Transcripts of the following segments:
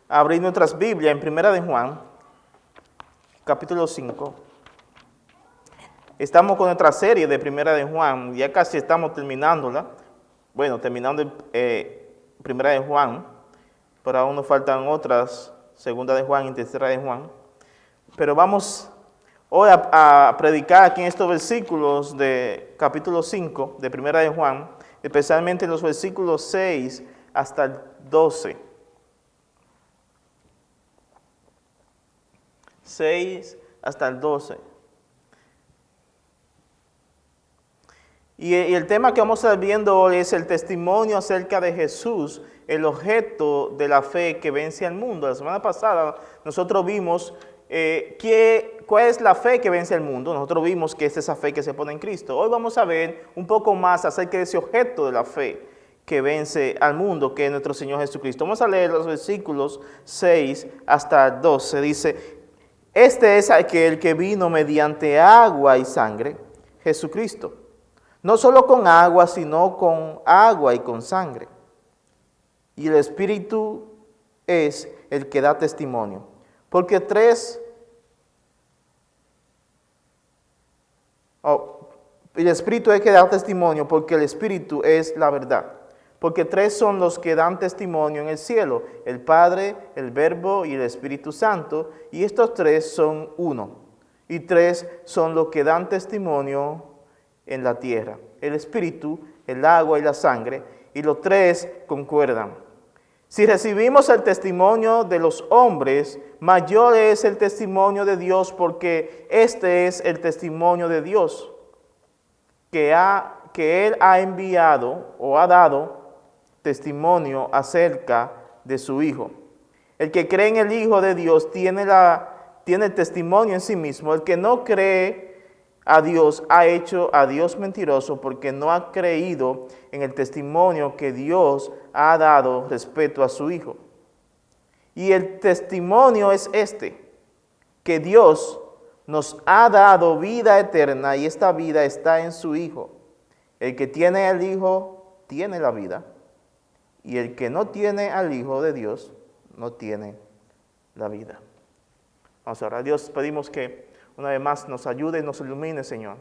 abrir nuestras Biblias en Primera de Juan, capítulo 5. Estamos con nuestra serie de Primera de Juan, ya casi estamos terminándola. Bueno, terminando Primera de Juan, pero aún nos faltan otras, Segunda de Juan y Tercera de Juan. Pero vamos hoy a predicar aquí en estos versículos de capítulo 5 de Primera de Juan, especialmente en los versículos 6 hasta el 12. 6 hasta el 12. Y el tema que vamos a estar viendo hoy es el testimonio acerca de Jesús, el objeto de la fe que vence al mundo. La semana pasada nosotros vimos cuál es la fe que vence al mundo. Nosotros vimos que es esa fe que se pone en Cristo. Hoy vamos a ver un poco más acerca de ese objeto de la fe que vence al mundo, que es nuestro Señor Jesucristo. Vamos a leer los versículos 6 hasta 12. Dice: este es aquel que vino mediante agua y sangre, Jesucristo. No solo con agua, sino con agua y con sangre. Y el Espíritu es el que da testimonio. Porque el Espíritu es el que da testimonio, porque el Espíritu es la verdad. Porque tres son los que dan testimonio en el cielo: el Padre, el Verbo y el Espíritu Santo. Y estos tres son uno. Y tres son los que dan testimonio en la tierra: el Espíritu, el agua y la sangre. Y los tres concuerdan. Si recibimos el testimonio de los hombres, mayor es el testimonio de Dios, porque este es el testimonio de Dios, que Él ha enviado o ha dado testimonio acerca de su Hijo. El que cree en el Hijo de Dios tiene el testimonio en sí mismo. El que no cree a Dios ha hecho a Dios mentiroso, porque no ha creído en el testimonio que Dios ha dado respecto a su Hijo. Y el testimonio es este: que Dios nos ha dado vida eterna, y esta vida está en su Hijo. El que tiene al Hijo tiene la vida, y el que no tiene al Hijo de Dios no tiene la vida. Vamos a orar. Dios, pedimos que una vez más nos ayude y nos ilumine, Señor.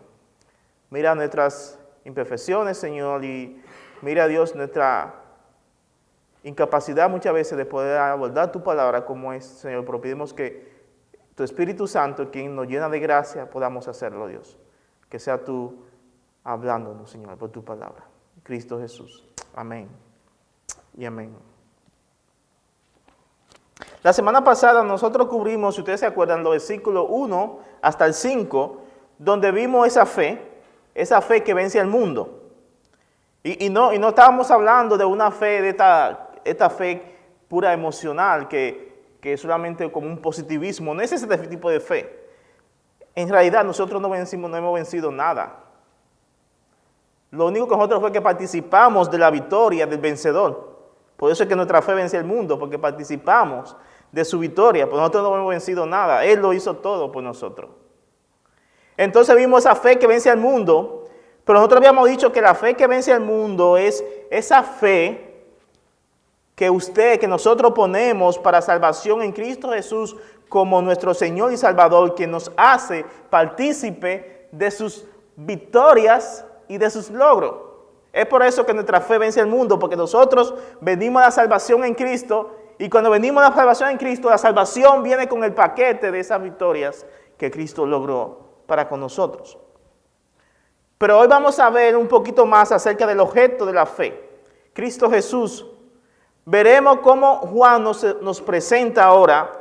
Mira nuestras imperfecciones, Señor, y mira, Dios, nuestra incapacidad muchas veces de poder abordar tu palabra como es, Señor. Pero pedimos que tu Espíritu Santo, quien nos llena de gracia, podamos hacerlo, Dios. Que sea tú hablándonos, Señor, por tu palabra. Cristo Jesús. Amén y amén. La semana pasada nosotros cubrimos, si ustedes se acuerdan, los versículos 1 hasta el 5, donde vimos esa fe que vence al mundo. Y no estábamos hablando de una fe, de esta fe pura emocional, que es solamente como un positivismo. No es ese tipo de fe. En realidad nosotros no hemos vencido nada. Lo único que nosotros fue que participamos de la victoria del vencedor. Por eso es que nuestra fe vence al mundo, porque participamos de su victoria. Pues nosotros no hemos vencido nada. Él lo hizo todo por nosotros. Entonces vimos esa fe que vence al mundo, pero nosotros habíamos dicho que la fe que vence al mundo es esa fe que nosotros ponemos para salvación en Cristo Jesús como nuestro Señor y Salvador, que nos hace partícipe de sus victorias y de sus logros. Es por eso que nuestra fe vence al mundo, porque nosotros venimos a la salvación en Cristo, y cuando venimos a la salvación en Cristo, la salvación viene con el paquete de esas victorias que Cristo logró para con nosotros. Pero hoy vamos a ver un poquito más acerca del objeto de la fe, Cristo Jesús. Veremos cómo Juan nos presenta ahora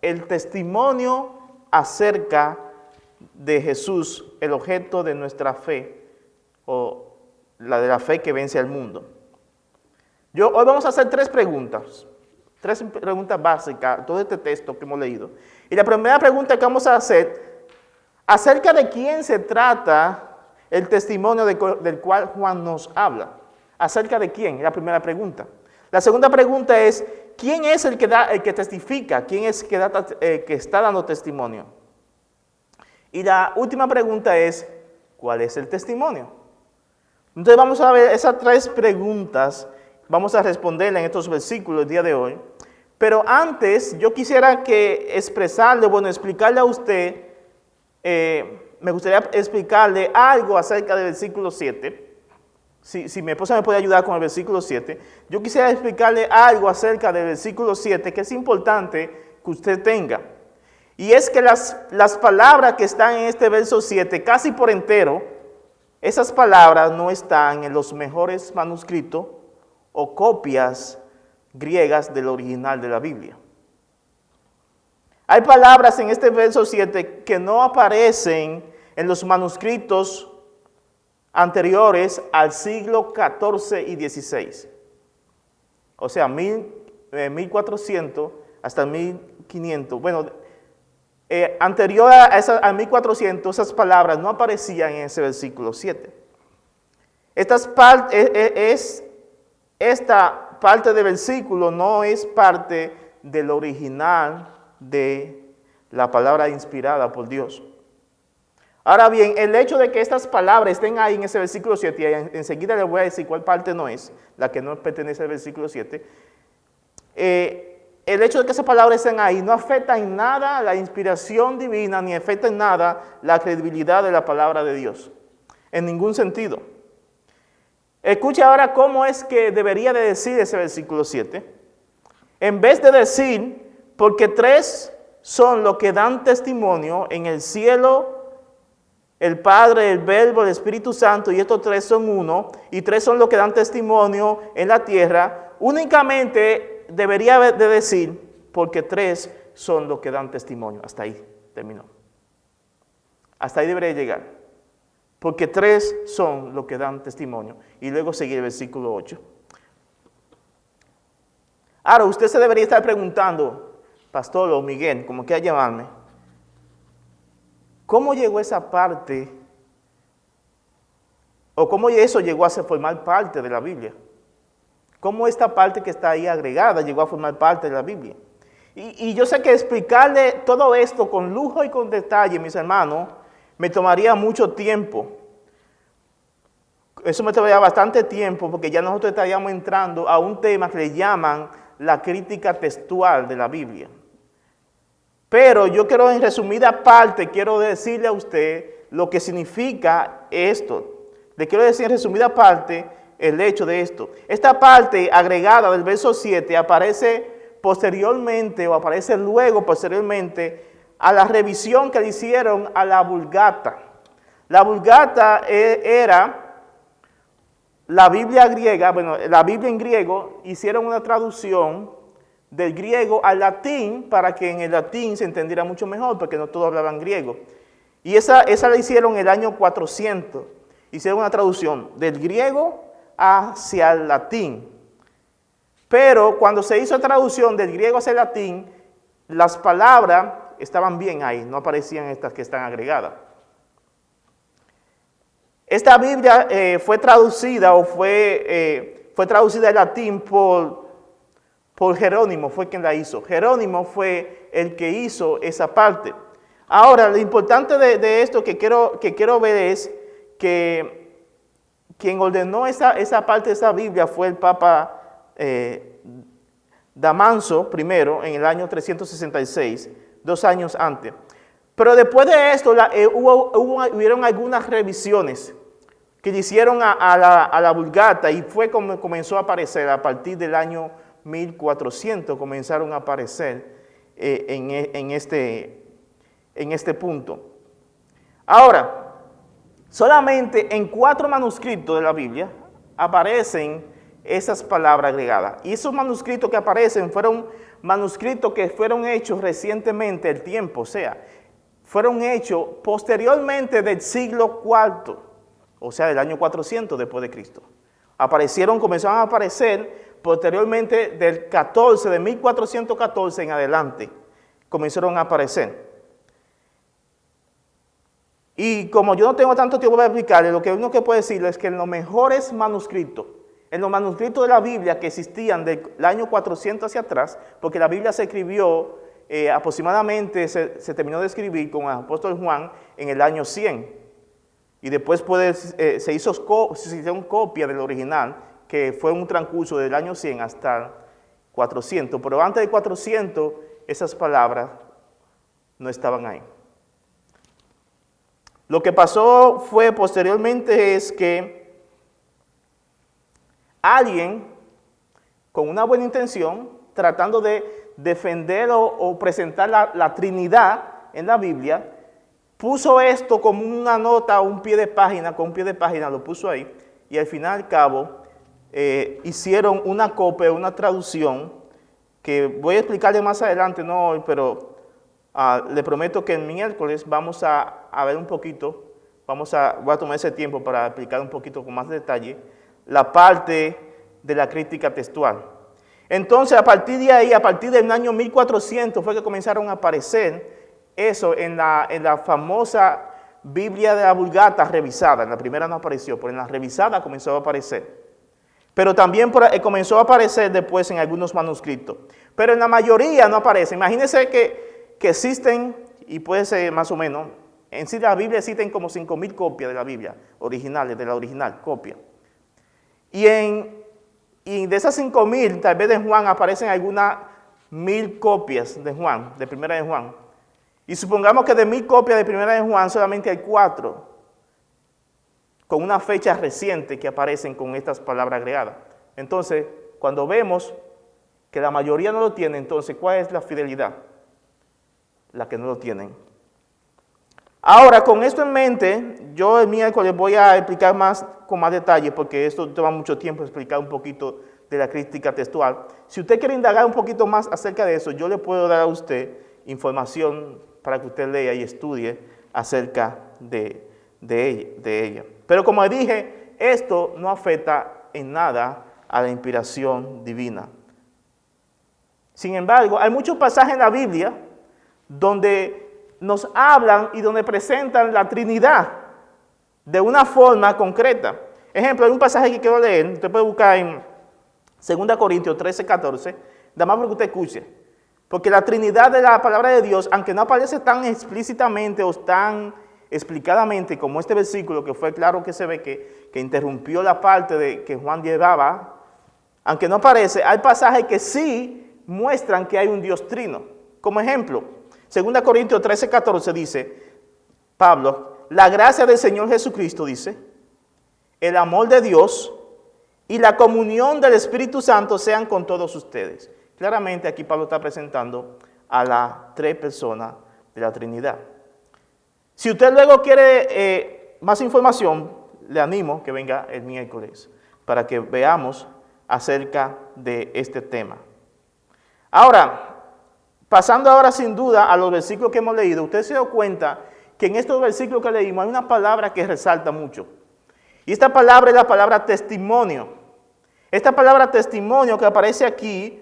el testimonio acerca de Jesús, el objeto de nuestra fe, o la de la fe que vence al mundo. Hoy vamos a hacer tres preguntas básicas, todo este texto que hemos leído. Y la primera pregunta que vamos a hacer, acerca de quién se trata el testimonio del cual Juan nos habla. ¿Acerca de quién? Es la primera pregunta. La segunda pregunta es, ¿quién es el que testifica? ¿Quién es el que está dando testimonio? Y la última pregunta es, ¿cuál es el testimonio? Entonces vamos a ver esas tres preguntas, vamos a responderlas en estos versículos el día de hoy, Pero antes yo quisiera explicarle a usted, me gustaría explicarle algo acerca del versículo 7. Si mi esposa me puede ayudar con el versículo 7, yo quisiera explicarle algo acerca del versículo 7 que es importante que usted tenga. Y es que las palabras que están en este verso 7, casi por entero, esas palabras no están en los mejores manuscritos o copias griegas del original de la Biblia. Hay palabras en este verso 7 que no aparecen en los manuscritos anteriores al siglo XIV y XVI. O sea, 1400 hasta 1500. Bueno, anterior a 1400, esas palabras no aparecían en ese versículo 7. Esta parte del versículo no es parte del original de la palabra inspirada por Dios. Ahora bien, el hecho de que estas palabras estén ahí en ese versículo 7, y enseguida les voy a decir cuál parte no es, la que no pertenece al versículo 7, el hecho de que esas palabras estén ahí no afecta en nada la inspiración divina, ni afecta en nada la credibilidad de la palabra de Dios, en ningún sentido. Escuche ahora cómo es que debería de decir ese versículo 7. En vez de decir, porque tres son los que dan testimonio en el cielo, el Padre, el Verbo, el Espíritu Santo, y estos tres son uno, y tres son los que dan testimonio en la tierra, únicamente debería de decir, porque tres son los que dan testimonio. Hasta ahí terminó. Hasta ahí debería llegar. Porque tres son los que dan testimonio. Y luego seguir el versículo 8. Ahora, usted se debería estar preguntando, Pastor o Miguel, como quiera llamarme, ¿cómo llegó esa parte? ¿O cómo eso llegó a formar parte de la Biblia? ¿Cómo esta parte que está ahí agregada llegó a formar parte de la Biblia? Y yo sé que explicarle todo esto con lujo y con detalle, mis hermanos, me tomaría mucho tiempo. Eso me tomaría bastante tiempo porque ya nosotros estaríamos entrando a un tema que le llaman la crítica textual de la Biblia. Pero yo quiero en resumida parte, quiero decirle a usted lo que significa esto. Le quiero decir en resumida parte el hecho de esto. Esta parte agregada del verso 7 aparece posteriormente o aparece luego posteriormente a la revisión que le hicieron a la Vulgata. La Vulgata era la Biblia griega, bueno, la Biblia en griego, hicieron una traducción del griego al latín para que en el latín se entendiera mucho mejor, porque no todos hablaban griego. Y esa la hicieron en el año 400. Hicieron una traducción del griego hacia el latín. Pero cuando se hizo la traducción del griego hacia el latín, las palabras estaban bien ahí, no aparecían estas que están agregadas. Esta Biblia fue traducida al latín por Jerónimo, fue quien la hizo. Jerónimo fue el que hizo esa parte. Ahora, lo importante de esto que quiero ver es que quien ordenó esa parte de esa Biblia fue el Papa Damaso I en el año 366, 2 años antes. Pero después de esto hubieron algunas revisiones que le hicieron a la Vulgata y fue como comenzó a aparecer a partir del año 1400, comenzaron a aparecer en este punto. Ahora, solamente en 4 manuscritos de la Biblia aparecen esas palabras agregadas. Y esos manuscritos que aparecen fueron manuscritos que fueron hechos recientemente el tiempo, o sea, fueron hechos posteriormente del siglo IV, o sea, del año 400 después de Cristo. Comenzaron a aparecer posteriormente del 14, de 1414 en adelante, comenzaron a aparecer. Y como yo no tengo tanto tiempo para explicarle, lo que uno que puede decirle es que en los mejores manuscritos, en los manuscritos de la Biblia que existían del año 400 hacia atrás, porque la Biblia se escribió aproximadamente, se terminó de escribir con el apóstol Juan en el año 100. Y después se hicieron copia del original, que fue un transcurso del año 100 hasta 400, pero antes de 400 esas palabras no estaban ahí. Lo que pasó fue posteriormente es que alguien con una buena intención, tratando de defender o presentar la Trinidad en la Biblia, puso esto como una nota, un pie de página, con un pie de página lo puso ahí, y al final y al cabo hicieron una copia, una traducción, que voy a explicarle más adelante, no hoy, pero le prometo que el miércoles vamos a ver un poquito, voy a tomar ese tiempo para explicar un poquito con más detalle, la parte de la crítica textual. Entonces, a partir de ahí, a partir del año 1400, fue que comenzaron a aparecer eso en la famosa Biblia de la Vulgata revisada. En la primera no apareció, pero en la revisada comenzó a aparecer. Pero también comenzó a aparecer después en algunos manuscritos. Pero en la mayoría no aparece. Imagínense que existen, y puede ser más o menos, en sí la Biblia existen como 5,000 copias de la Biblia, originales, de la original, copia. Y de esas 5,000, tal vez de Juan aparecen algunas 1,000 copias de Juan, de Primera de Juan. Y supongamos que de 1,000 copias de Primera de Juan solamente hay 4 con una fecha reciente que aparecen con estas palabras agregadas. Entonces, cuando vemos que la mayoría no lo tiene, entonces, ¿cuál es la fidelidad? La que no lo tienen. Ahora, con esto en mente, yo el miércoles voy a explicar con más detalle, porque esto toma mucho tiempo explicar un poquito de la crítica textual. Si usted quiere indagar un poquito más acerca de eso, yo le puedo dar a usted información para que usted lea y estudie acerca de ella. Pero como dije, esto no afecta en nada a la inspiración divina. Sin embargo, hay muchos pasajes en la Biblia donde nos hablan y donde presentan la Trinidad de una forma concreta. Ejemplo, hay un pasaje que quiero leer, usted puede buscar en 2 Corintios 13, 14, nada más para que usted escuche. Porque la Trinidad de la palabra de Dios, aunque no aparece tan explícitamente o tan explicadamente como este versículo, que fue claro que se ve que interrumpió la parte de que Juan llevaba, aunque no aparece, hay pasajes que sí muestran que hay un Dios trino. Como ejemplo, 2 Corintios 13, 14 dice, Pablo, la gracia del Señor Jesucristo, dice, el amor de Dios y la comunión del Espíritu Santo sean con todos ustedes. Claramente aquí Pablo está presentando a las 3 personas de la Trinidad. Si usted luego quiere más información, le animo que venga el miércoles para que veamos acerca de este tema. Ahora, pasando ahora sin duda a los versículos que hemos leído, usted se da cuenta que en estos versículos que leímos hay una palabra que resalta mucho. Y esta palabra es la palabra testimonio. Esta palabra testimonio que aparece aquí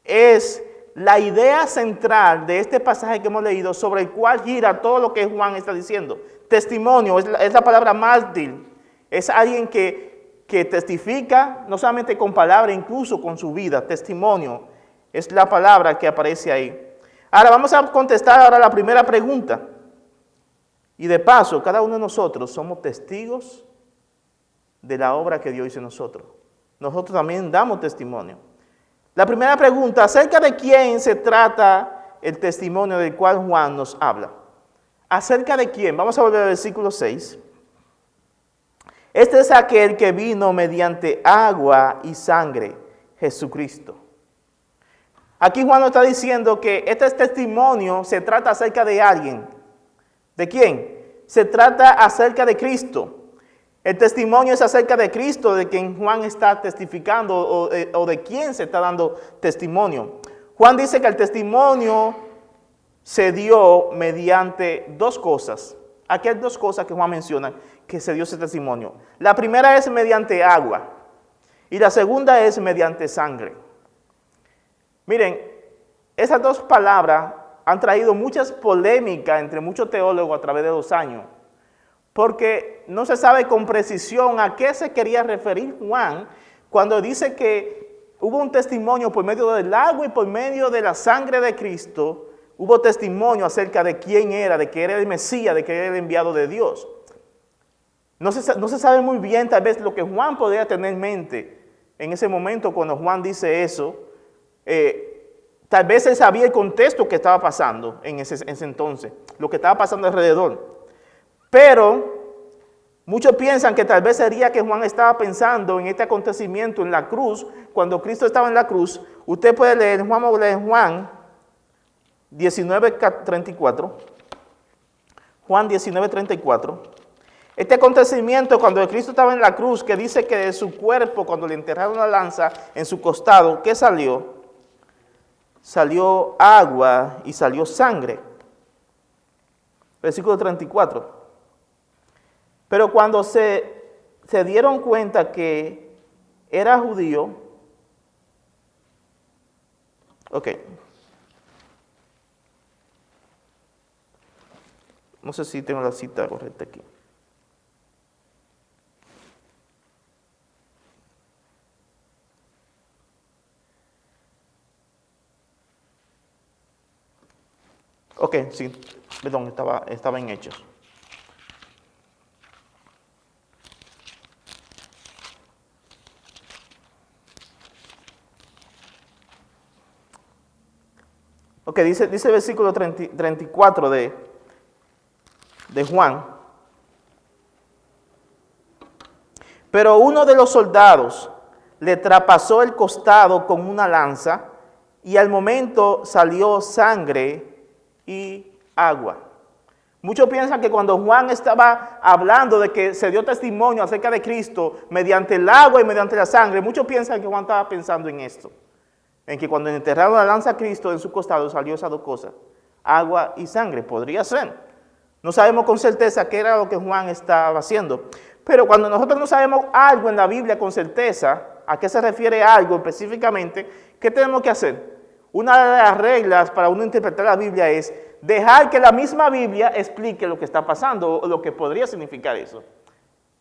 es la idea central de este pasaje que hemos leído, sobre el cual gira todo lo que Juan está diciendo. Testimonio es la palabra mártir. Es alguien que testifica, no solamente con palabras, incluso con su vida. Testimonio es la palabra que aparece ahí. Ahora vamos a contestar ahora la primera pregunta. Y de paso, cada uno de nosotros somos testigos de la obra que Dios hizo en nosotros. Nosotros también damos testimonio. La primera pregunta, ¿acerca de quién se trata el testimonio del cual Juan nos habla? ¿Acerca de quién? Vamos a volver al versículo 6. Este es aquel que vino mediante agua y sangre, Jesucristo. Aquí Juan nos está diciendo que este testimonio se trata acerca de alguien. ¿De quién? Se trata acerca de Cristo. El testimonio es acerca de Cristo, de quien Juan está testificando o de quién se está dando testimonio. Juan dice que el testimonio se dio mediante 2 cosas. Aquí hay 2 cosas que Juan menciona que se dio ese testimonio. La primera es mediante agua y la segunda es mediante sangre. Miren, esas 2 palabras han traído muchas polémicas entre muchos teólogos a través de los años, porque no se sabe con precisión a qué se quería referir Juan cuando dice que hubo un testimonio por medio del agua y por medio de la sangre de Cristo. Hubo testimonio acerca de quién era, de que era el Mesías, de que era el enviado de Dios. No se sabe muy bien tal vez lo que Juan podría tener en mente en ese momento cuando Juan dice eso, Tal vez él sabía el contexto que estaba pasando en ese entonces, lo que estaba pasando alrededor. Pero muchos piensan que tal vez sería que Juan estaba pensando en este acontecimiento en la cruz, cuando Cristo estaba en la cruz. Usted puede leer, Juan 19:34. Juan 19:34. Este acontecimiento cuando Cristo estaba en la cruz, que dice que de su cuerpo, cuando le enterraron la lanza en su costado, ¿qué salió? Salió agua y salió sangre. Versículo 34. Pero cuando se dieron cuenta que era judío, ok. No sé si tengo la cita correcta aquí. Ok, sí, perdón, estaba en Hechos. Ok, dice el versículo 34 de Juan. Pero uno de los soldados le traspasó el costado con una lanza y al momento salió sangre y agua. Muchos piensan que cuando Juan estaba hablando de que se dio testimonio acerca de Cristo mediante el agua y mediante la sangre, muchos piensan que Juan estaba pensando en esto. En que cuando enterraron la lanza a Cristo en su costado salió esas dos cosas, agua y sangre. Podría ser. No sabemos con certeza qué era lo que Juan estaba haciendo. Pero cuando nosotros no sabemos algo en la Biblia con certeza, a qué se refiere algo específicamente, ¿qué tenemos que hacer? Una de las reglas para uno interpretar la Biblia es dejar que la misma Biblia explique lo que está pasando o lo que podría significar eso.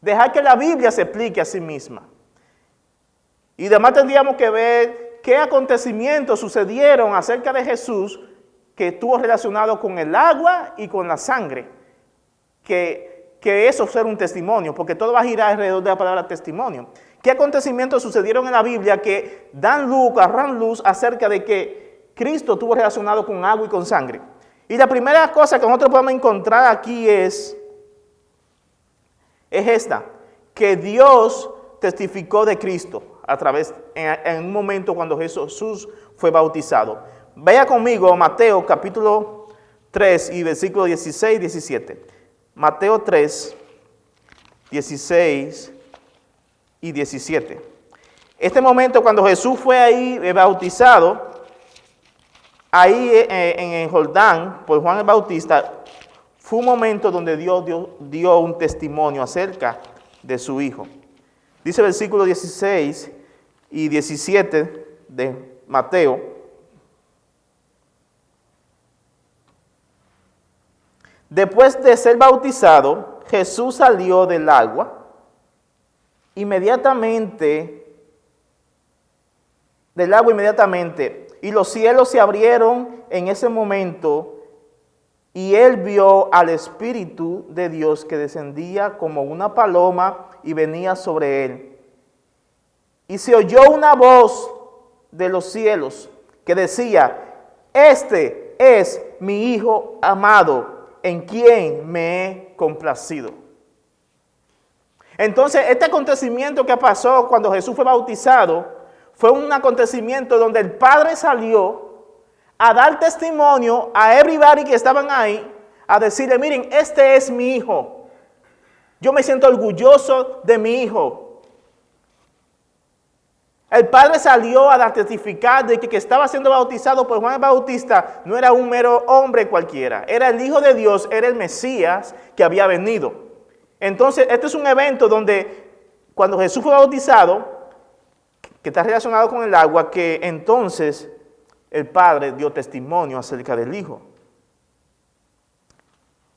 Dejar que la Biblia se explique a sí misma. Y además tendríamos que ver qué acontecimientos sucedieron acerca de Jesús que estuvo relacionado con el agua y con la sangre. Que eso fuera un testimonio, porque todo va a girar alrededor de la palabra testimonio. ¿Qué acontecimientos sucedieron en la Biblia que arrojan luz acerca de que Cristo estuvo relacionado con agua y con sangre? Y la primera cosa que nosotros podemos encontrar aquí es esta, que Dios testificó de Cristo a través, en un momento cuando Jesús fue bautizado. Vaya conmigo a Mateo capítulo 3 y versículo 16 y 17. Mateo 3, 16 y 17. Este momento cuando Jesús fue ahí bautizado, ahí en el Jordán, por Juan el Bautista, fue un momento donde Dios dio un testimonio acerca de su Hijo. Dice el versículo 16 y 17 de Mateo. Después de ser bautizado, Jesús salió del agua. Inmediatamente, y los cielos se abrieron en ese momento, y él vio al Espíritu de Dios que descendía como una paloma y venía sobre él. Y se oyó una voz de los cielos que decía: este es mi Hijo amado, en quien me he complacido. Entonces, este acontecimiento que pasó cuando Jesús fue bautizado fue un acontecimiento donde el Padre salió a dar testimonio a everybody que estaban ahí, a decirle: miren, este es mi Hijo. Yo me siento orgulloso de mi Hijo. El Padre salió a testificar de que estaba siendo bautizado por Juan el Bautista no era un mero hombre cualquiera, era el Hijo de Dios, era el Mesías que había venido. Entonces, este es un evento donde cuando Jesús fue bautizado, que está relacionado con el agua, que entonces el Padre dio testimonio acerca del Hijo.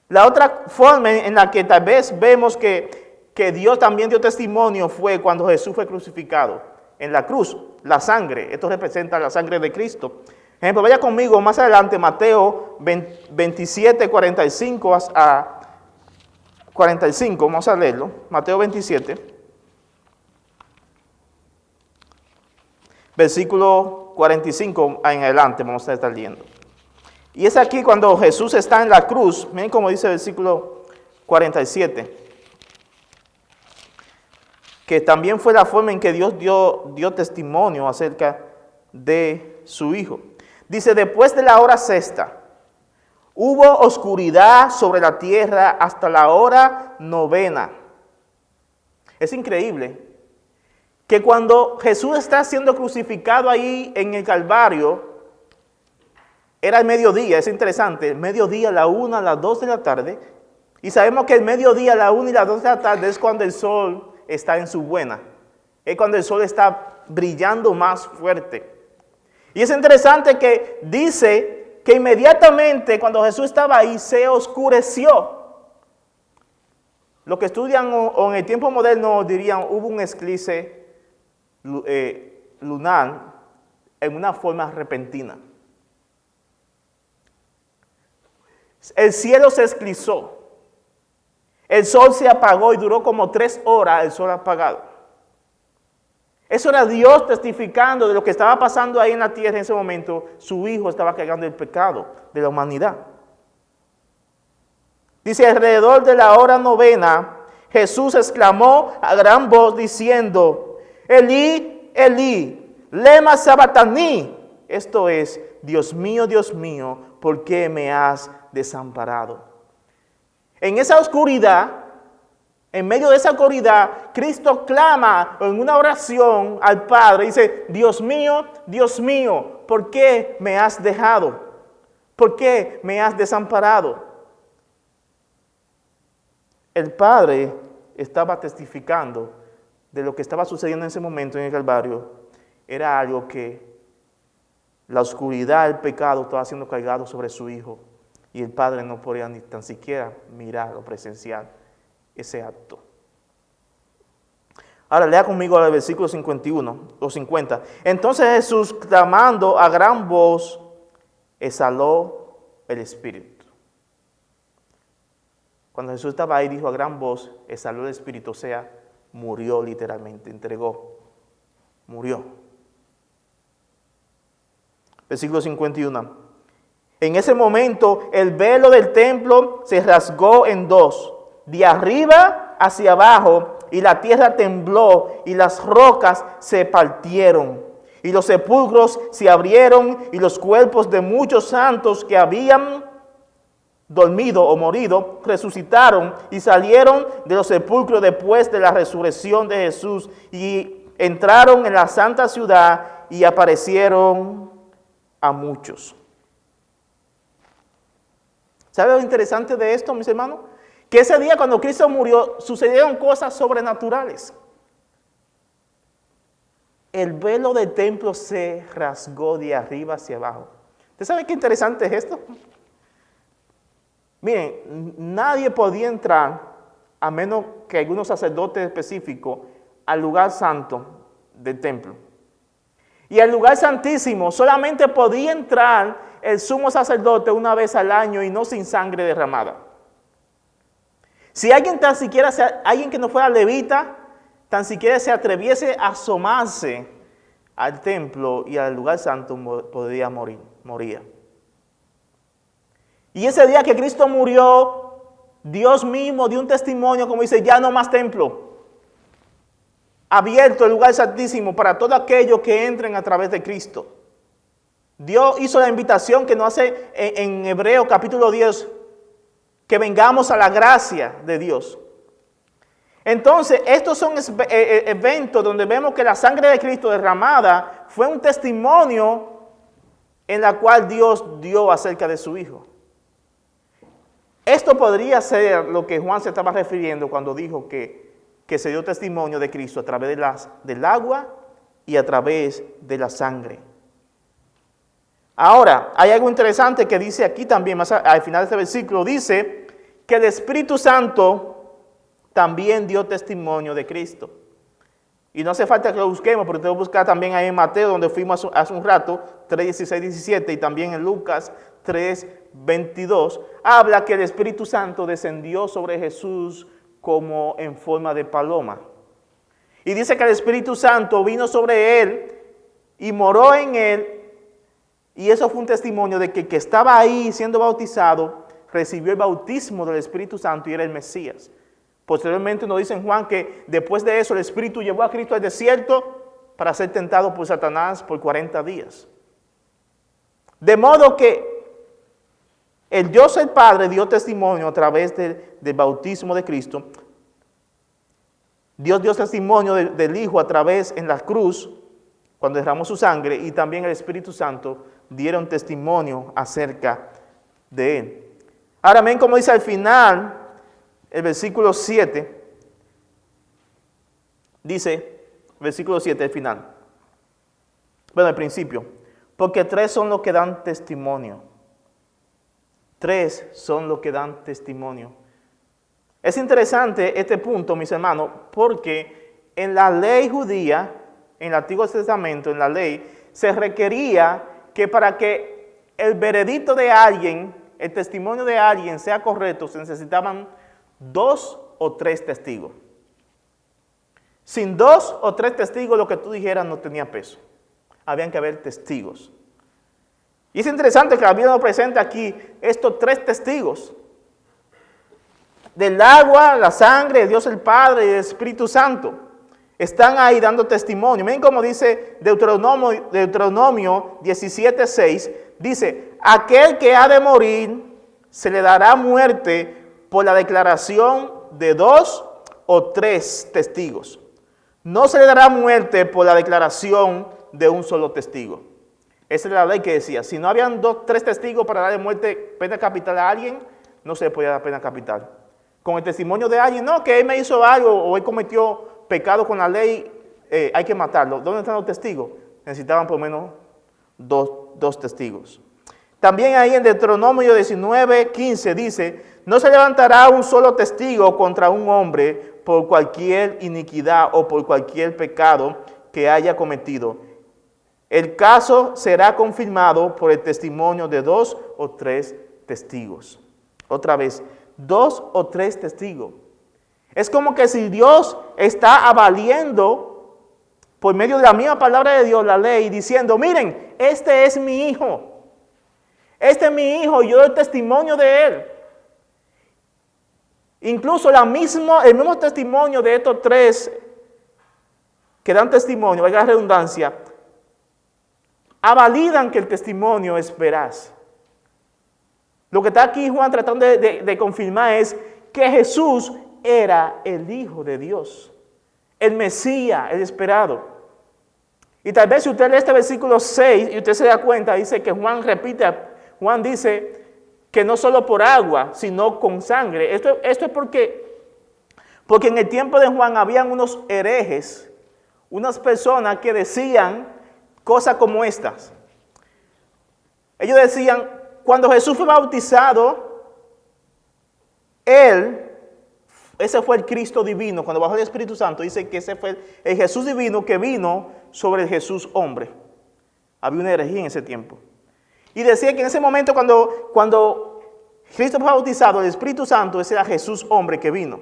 La otra forma en la que tal vez vemos que Dios también dio testimonio fue cuando Jesús fue crucificado en la cruz, la sangre. Esto representa la sangre de Cristo. Ejemplo, vaya conmigo más adelante, Mateo 27, 45 a 45, vamos a leerlo. Mateo 27, versículo 45 en adelante vamos a estar leyendo. Y es aquí cuando Jesús está en la cruz, miren cómo dice el versículo 47, que también fue la forma en que Dios dio testimonio acerca de su Hijo. Dice, después de la hora sexta, hubo oscuridad sobre la tierra hasta la hora novena. Es increíble que cuando Jesús está siendo crucificado ahí en el Calvario, era el mediodía, es interesante, el mediodía, la 1, a las 2 de la tarde, y sabemos que el mediodía, la 1 y las 2 de la tarde es cuando el sol está en su buena, es cuando el sol está brillando más fuerte. Y es interesante que dice que inmediatamente cuando Jesús estaba ahí se oscureció. Los que estudian o en el tiempo moderno dirían hubo un eclipse lunar en una forma repentina. El cielo se eclipsó. El sol se apagó y duró como 3 horas el sol apagado. Eso era Dios testificando de lo que estaba pasando ahí en la tierra en ese momento. Su Hijo estaba cargando el pecado de la humanidad. Dice, alrededor de la hora novena, Jesús exclamó a gran voz diciendo, Elí, Elí, lema sabactani. Esto es, Dios mío, ¿por qué me has desamparado? En esa oscuridad, en medio de esa oscuridad, Cristo clama en una oración al Padre. Dice, Dios mío, ¿por qué me has dejado? ¿Por qué me has desamparado? El Padre estaba testificando de lo que estaba sucediendo en ese momento en el Calvario. Era algo que la oscuridad, el pecado estaba siendo cargado sobre su Hijo. Y el Padre no podía ni tan siquiera mirar o presenciar ese acto. Ahora lea conmigo el versículo 51 o 50. Entonces Jesús, clamando a gran voz, exhaló el Espíritu. Cuando Jesús estaba ahí, dijo a gran voz, exhaló el Espíritu, o sea, murió literalmente, entregó, murió. Versículo 51. En ese momento, el velo del templo se rasgó en dos, de arriba hacia abajo, y la tierra tembló, y las rocas se partieron, y los sepulcros se abrieron, y los cuerpos de muchos santos que habían dormido o morido, resucitaron y salieron de los sepulcros después de la resurrección de Jesús, y entraron en la santa ciudad y aparecieron a muchos. ¿Sabe lo interesante de esto, mis hermanos? Que ese día cuando Cristo murió, sucedieron cosas sobrenaturales. El velo del templo se rasgó de arriba hacia abajo. ¿Usted sabe qué interesante es esto? Miren, nadie podía entrar, a menos que algunos sacerdotes específicos, al lugar santo del templo. Y al lugar santísimo solamente podía entrar el sumo sacerdote una vez al año y no sin sangre derramada. Si alguien tan siquiera, alguien que no fuera levita, tan siquiera se atreviese a asomarse al templo y al lugar santo, moría. Y ese día que Cristo murió, Dios mismo dio un testimonio, como dice, ya no más templo. Abierto el lugar santísimo para todos aquellos que entren a través de Cristo. Dios hizo la invitación que nos hace en Hebreos capítulo 10, que vengamos a la gracia de Dios. Entonces, estos son eventos donde vemos que la sangre de Cristo derramada fue un testimonio en la cual Dios dio acerca de su Hijo. Esto podría ser lo que Juan se estaba refiriendo cuando dijo que se dio testimonio de Cristo a través del agua y a través de la sangre. Ahora, hay algo interesante que dice aquí también, más al final de este versículo, dice que el Espíritu Santo también dio testimonio de Cristo. Y no hace falta que lo busquemos, pero tengo que buscar también ahí en Mateo, donde fuimos hace un rato, 3, 16, 17, y también en Lucas 3, 22, habla que el Espíritu Santo descendió sobre Jesús como en forma de paloma. Y dice que el Espíritu Santo vino sobre él y moró en él, y eso fue un testimonio de que el que estaba ahí siendo bautizado recibió el bautismo del Espíritu Santo y era el Mesías. Posteriormente nos dice en Juan que después de eso el Espíritu llevó a Cristo al desierto para ser tentado por Satanás por 40 días. De modo que el Dios el Padre dio testimonio a través del bautismo de Cristo. Dios dio testimonio del Hijo a través en la cruz, cuando derramó su sangre, y también el Espíritu Santo dieron testimonio acerca de él. Ahora ven como dice al final, el versículo 7, dice, versículo 7 al final, bueno, al principio, porque 3 son los que dan testimonio. 3 son los que dan testimonio. Es interesante este punto, mis hermanos, porque en la ley judía, en el Antiguo Testamento, en la ley, se requería que para que el veredicto de alguien, el testimonio de alguien sea correcto, se necesitaban 2 o 3 testigos. Sin 2 o 3 testigos, lo que tú dijeras no tenía peso. Habían que haber testigos. Y es interesante que la Biblia nos presenta aquí estos 3 testigos. Del agua, la sangre, de Dios el Padre y el Espíritu Santo. Están ahí dando testimonio. Miren cómo dice Deuteronomio 17:6. Dice, aquel que ha de morir se le dará muerte por la declaración de 2 o 3 testigos. No se le dará muerte por la declaración de un solo testigo. Esa es la ley que decía, si no habían 2 o 3 testigos para darle muerte, pena capital a alguien, no se le podía dar pena capital. Con el testimonio de alguien, no, que él me hizo algo o él cometió pecado con la ley, hay que matarlo. ¿Dónde están los testigos? Necesitaban por lo menos 2 testigos. También ahí en Deuteronomio 19:15 dice, no se levantará un solo testigo contra un hombre por cualquier iniquidad o por cualquier pecado que haya cometido. El caso será confirmado por el testimonio de 2 o 3 testigos. Otra vez, 2 o 3 testigos. Es como que si Dios está avaliendo por medio de la misma palabra de Dios, la ley, diciendo, miren, este es mi hijo. Este es mi hijo y yo doy testimonio de él. Incluso el mismo testimonio de estos 3 que dan testimonio, valga la redundancia, avalidan que el testimonio es veraz. Lo que está aquí Juan tratando de confirmar es que Jesús era el Hijo de Dios, el Mesías, el esperado. Y tal vez si usted lee este versículo 6 y usted se da cuenta, dice que Juan dice que no solo por agua, sino con sangre. Esto es porque en el tiempo de Juan habían unos herejes, unas personas que decían cosas como estas. Ellos decían, cuando Jesús fue bautizado, ese fue el Cristo divino. Cuando bajó el Espíritu Santo, dice que ese fue el Jesús divino que vino sobre el Jesús hombre. Había una herejía en ese tiempo. Y decía que en ese momento cuando Cristo fue bautizado, el Espíritu Santo, ese era Jesús hombre que vino.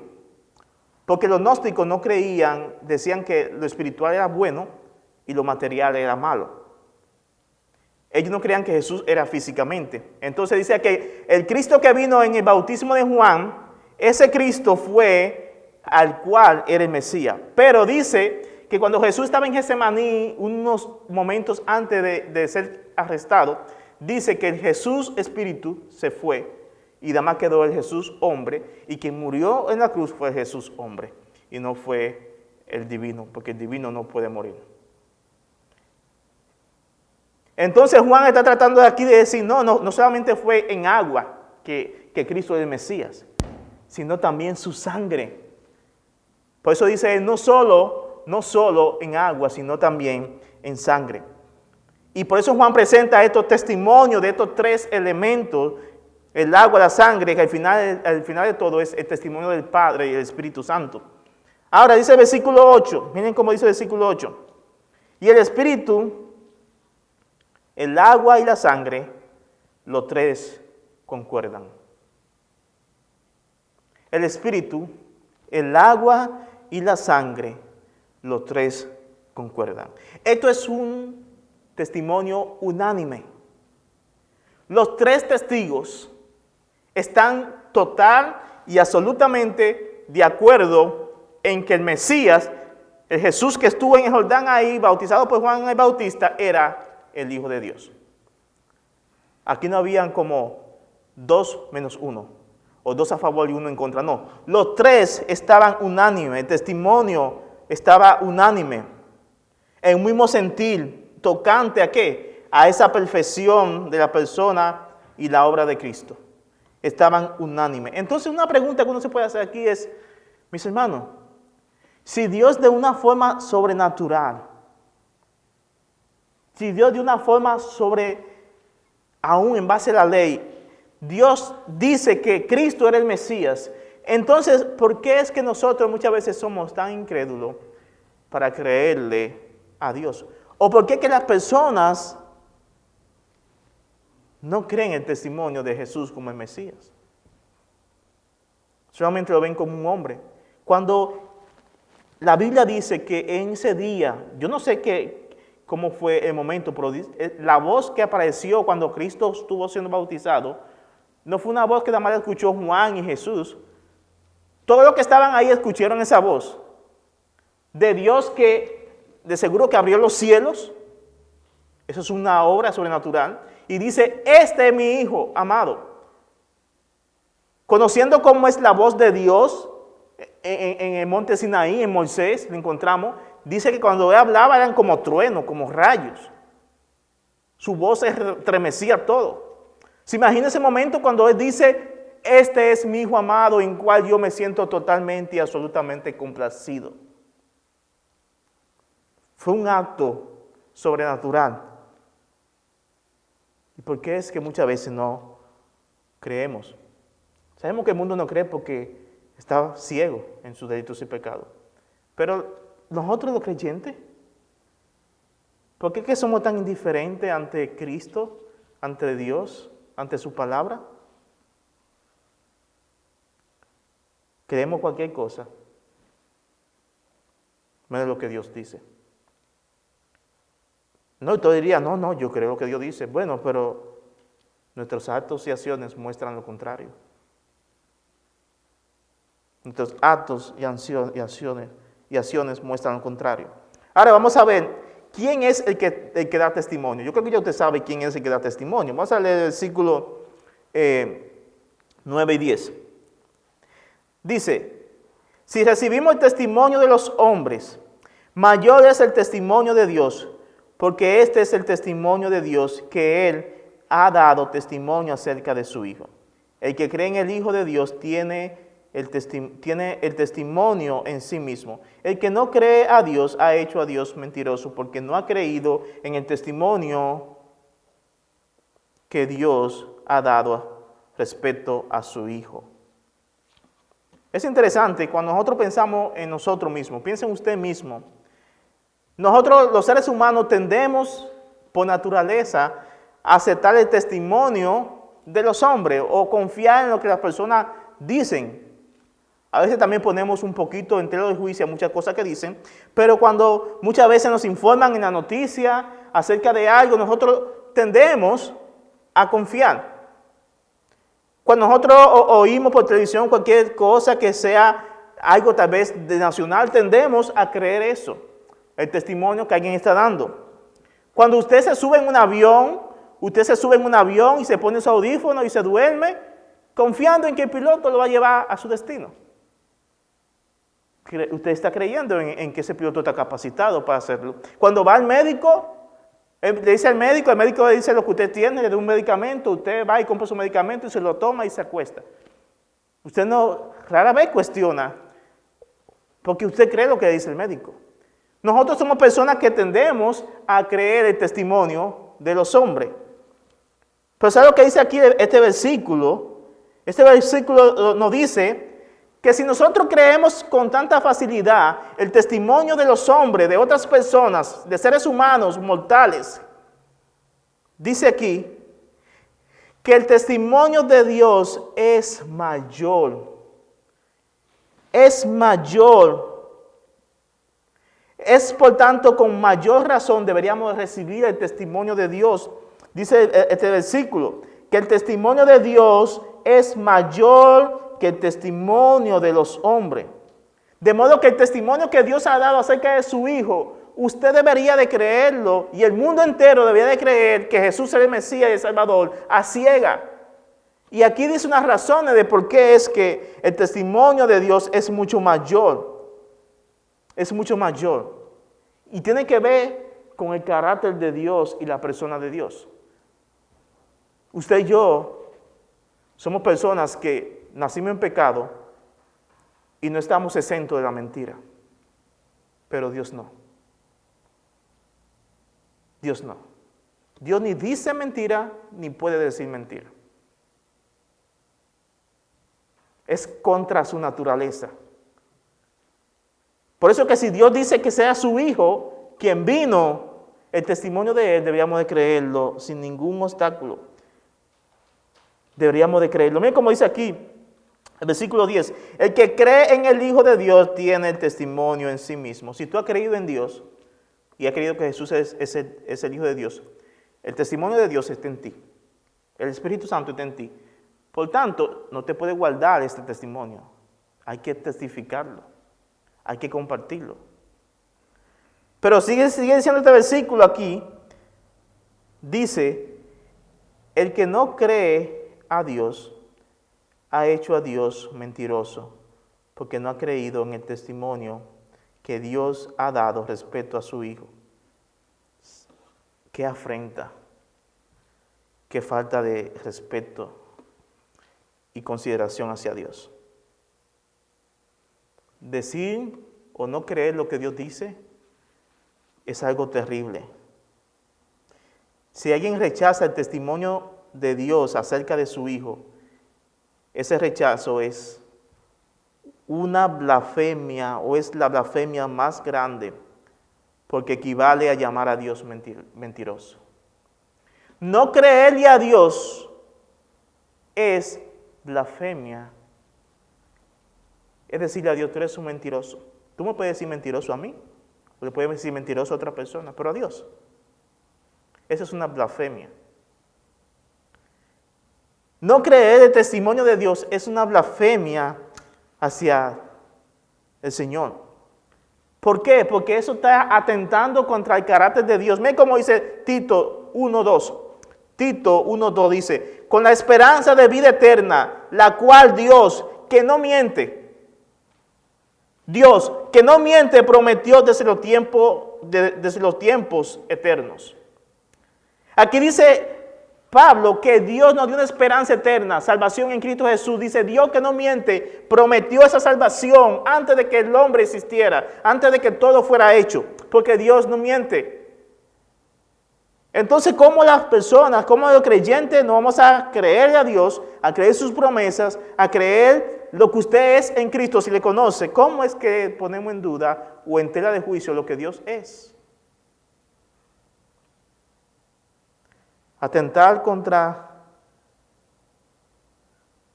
Porque los gnósticos no creían, decían que lo espiritual era bueno y lo material era malo. Ellos no creían que Jesús era físicamente. Entonces dice que el Cristo que vino en el bautismo de Juan, ese Cristo fue al cual era el Mesías. Pero dice que cuando Jesús estaba en Getsemaní, unos momentos antes de ser arrestado, dice que el Jesús Espíritu se fue y nada más quedó el Jesús hombre, y quien murió en la cruz fue el Jesús hombre y no fue el divino, porque el divino no puede morir. Entonces Juan está tratando de aquí de decir, no solamente fue en agua que Cristo es el Mesías, sino también su sangre. Por eso dice, no solo en agua, sino también en sangre. Y por eso Juan presenta estos testimonios de estos 3 elementos, el agua, la sangre, que al final de todo es el testimonio del Padre y el Espíritu Santo. Ahora dice el versículo 8, miren cómo dice el versículo 8. Y el Espíritu, el agua y la sangre, los 3 concuerdan. El Espíritu, el agua y la sangre, los 3 concuerdan. Esto es un testimonio unánime. Los 3 testigos están total y absolutamente de acuerdo en que el Mesías, el Jesús que estuvo en el Jordán ahí, bautizado por Juan el Bautista, era el Hijo de Dios. Aquí no habían como 2 menos 1, o 2 a favor y 1 en contra, no. Los 3 estaban unánimes, el testimonio estaba unánime, en un mismo sentir, tocante ¿a qué? A esa perfección de la persona y la obra de Cristo. Estaban unánimes. Entonces una pregunta que uno se puede hacer aquí es, mis hermanos, si Dios de una forma sobrenatural, si Dios de una forma aún en base a la ley, Dios dice que Cristo era el Mesías, entonces, ¿por qué es que nosotros muchas veces somos tan incrédulos para creerle a Dios? ¿O por qué es que las personas no creen el testimonio de Jesús como el Mesías? Solamente lo ven como un hombre. Cuando la Biblia dice que en ese día, yo no sé cómo fue el momento, pero la voz que apareció cuando Cristo estuvo siendo bautizado, no fue una voz que nada más escuchó Juan y Jesús. Todos los que estaban ahí escucharon esa voz de Dios que de seguro que abrió los cielos. Eso es una obra sobrenatural. Y dice, este es mi Hijo amado. Conociendo cómo es la voz de Dios en el monte Sinaí, en Moisés, lo encontramos. Dice que cuando él hablaba eran como truenos, como rayos. Su voz estremecía todo. ¿Se imagina ese momento cuando él dice, este es mi Hijo amado en cual yo me siento totalmente y absolutamente complacido? Fue un acto sobrenatural. ¿Y por qué es que muchas veces no creemos? Sabemos que el mundo no cree porque está ciego en sus delitos y pecados. Pero nosotros los creyentes, ¿por qué es que somos tan indiferentes ante Cristo, ante Dios, ante su palabra? Creemos cualquier cosa, menos lo que Dios dice. No, y todo diría, no, yo creo lo que Dios dice. Bueno, pero nuestros actos y acciones muestran lo contrario. Nuestros actos y acciones muestran lo contrario. Ahora vamos a ver quién es el que da testimonio. Yo creo que ya usted sabe quién es el que da testimonio. Vamos a leer el versículo 9 y 10. Dice, si recibimos el testimonio de los hombres, mayor es el testimonio de Dios, porque este es el testimonio de Dios, que Él ha dado testimonio acerca de su Hijo. El que cree en el Hijo de Dios tiene el testimonio en sí mismo. El que no cree a Dios ha hecho a Dios mentiroso, porque no ha creído en el testimonio que Dios ha dado respecto a su Hijo. Es interesante cuando nosotros pensamos en nosotros mismos, piensen usted mismo. Nosotros los seres humanos tendemos por naturaleza a aceptar el testimonio de los hombres o confiar en lo que las personas dicen. A veces también ponemos un poquito en tela de juicio a muchas cosas que dicen, pero cuando muchas veces nos informan en la noticia acerca de algo, nosotros tendemos a confiar. Cuando nosotros oímos por televisión cualquier cosa que sea algo tal vez de nacional, tendemos a creer eso, el testimonio que alguien está dando. Cuando usted se sube en un avión, y se pone su audífono y se duerme, confiando en que el piloto lo va a llevar a su destino. Usted está creyendo en que ese piloto está capacitado para hacerlo. Cuando va al médico, le dice al médico, el médico le dice lo que usted tiene, le da un medicamento, usted va y compra su medicamento y se lo toma y se acuesta. Usted rara vez cuestiona, porque usted cree lo que dice el médico. Nosotros somos personas que tendemos a creer el testimonio de los hombres. Pero ¿sabe lo que dice aquí este versículo? Este versículo nos dice que si nosotros creemos con tanta facilidad el testimonio de los hombres, de otras personas, de seres humanos, mortales, dice aquí que el testimonio de Dios es mayor. Es mayor. Es por tanto con mayor razón deberíamos recibir el testimonio de Dios. Dice este versículo, que el testimonio de Dios es mayor que el testimonio de los hombres. De modo que el testimonio que Dios ha dado acerca de su Hijo, usted debería de creerlo y el mundo entero debería de creer que Jesús es el Mesías y el Salvador a ciega. Y aquí dice unas razones de por qué es que el testimonio de Dios es mucho mayor. Es mucho mayor. Y tiene que ver con el carácter de Dios y la persona de Dios. Usted y yo somos personas que nacimos en pecado y no estamos exentos de la mentira. Pero Dios no. Dios no. Dios ni dice mentira ni puede decir mentira. Es contra su naturaleza. Por eso que si Dios dice que sea su Hijo quien vino, el testimonio de Él deberíamos de creerlo sin ningún obstáculo. Deberíamos de creerlo. Miren cómo dice aquí, el versículo 10. El que cree en el Hijo de Dios tiene el testimonio en sí mismo. Si tú has creído en Dios y has creído que Jesús es el Hijo de Dios, el testimonio de Dios está en ti. El Espíritu Santo está en ti. Por tanto, no te puedes guardar este testimonio. Hay que testificarlo. Hay que compartirlo. Pero sigue diciendo este versículo aquí. Dice, el que no cree a Dios ha hecho a Dios mentiroso, porque no ha creído en el testimonio que Dios ha dado respecto a su Hijo. Qué afrenta, qué falta de respeto y consideración hacia Dios. Decir o no creer lo que Dios dice es algo terrible. Si alguien rechaza el testimonio de Dios acerca de su Hijo, ese rechazo es una blasfemia o es la blasfemia más grande, porque equivale a llamar a Dios mentiroso. No creerle a Dios es blasfemia. Es decirle a Dios, tú eres un mentiroso. Tú me puedes decir mentiroso a mí, o le puedes decir mentiroso a otra persona, pero a Dios. Esa es una blasfemia. No creer el testimonio de Dios es una blasfemia hacia el Señor. ¿Por qué? Porque eso está atentando contra el carácter de Dios. Miren cómo dice Tito 1:2. Tito 1:2 dice, con la esperanza de vida eterna, la cual Dios, que no miente, Dios, que no miente, prometió desde los tiempos eternos. Aquí dice Pablo que Dios nos dio una esperanza eterna, salvación en Cristo Jesús. Dice, Dios que no miente, prometió esa salvación antes de que el hombre existiera, antes de que todo fuera hecho, porque Dios no miente. Entonces, ¿cómo las personas, cómo los creyentes no vamos a creerle a Dios, a creer sus promesas, a creer lo que usted es en Cristo si le conoce? ¿Cómo es que ponemos en duda o en tela de juicio lo que Dios es? Atentar contra